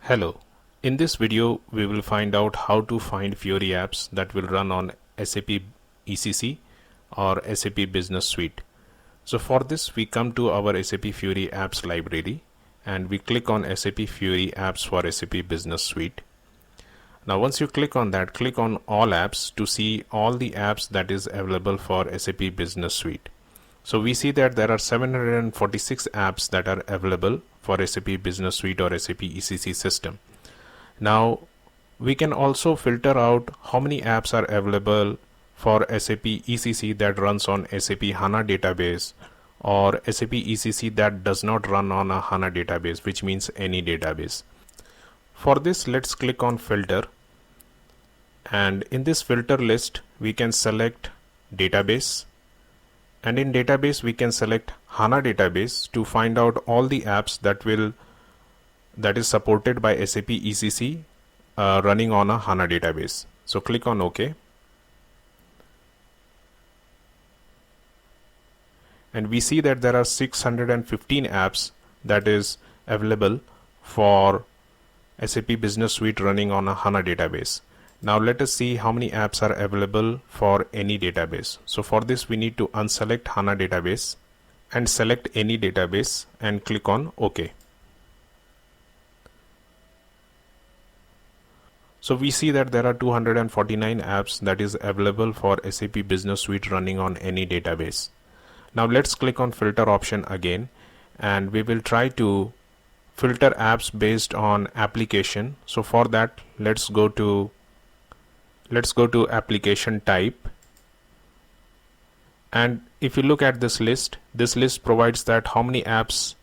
Hello. In this video, we will find out how to find Fiori apps that will run on SAP ECC or SAP Business Suite. So for this, we come to our SAP Fiori apps library and we click on SAP Fiori apps for SAP Business Suite. Now once you click on that, click on all apps to see all the apps that is available for SAP Business Suite. So we see that there are 746 apps that are available for SAP Business Suite or SAP ECC system. Now we can also filter out how many apps are available for SAP ECC that runs on SAP HANA database or SAP ECC that does not run on a HANA database, which means any database. For this, let's click on filter, and in this filter list we can select database, and in database we can select HANA database to find out all the apps that is supported by SAP ECC running on a HANA database. So click on OK, and we see that there are 615 apps that is available for SAP Business Suite running on a HANA database. Now let us see how many apps are available for any database. So for this, we need to unselect HANA database and select any database and click on OK. So we see that there are 249 apps that is available for SAP Business Suite running on any database. Now let's click on filter option again, and we will try to filter apps based on application. So for that, let's go to application type, and if you look at this list provides that how many apps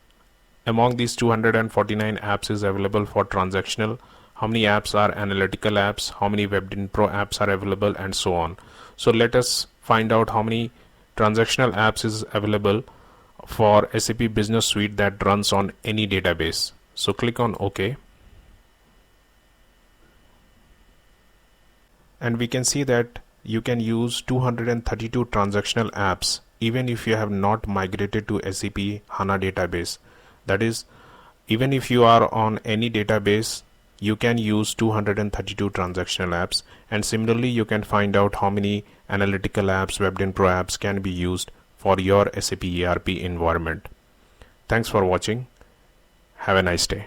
among these 249 apps is available for transactional, how many apps are analytical apps, how many WebDynPro apps are available, and so on. So let us find out how many transactional apps is available for SAP Business Suite that runs on any database. So click on OK, and we can see that you can use 232 transactional apps even if you have not migrated to SAP HANA database. That is, even if you are on any database, you can use 232 transactional apps, and similarly you can find out how many analytical apps, WebDynPro apps can be used for your SAP ERP environment. Thanks for watching. Have a nice day.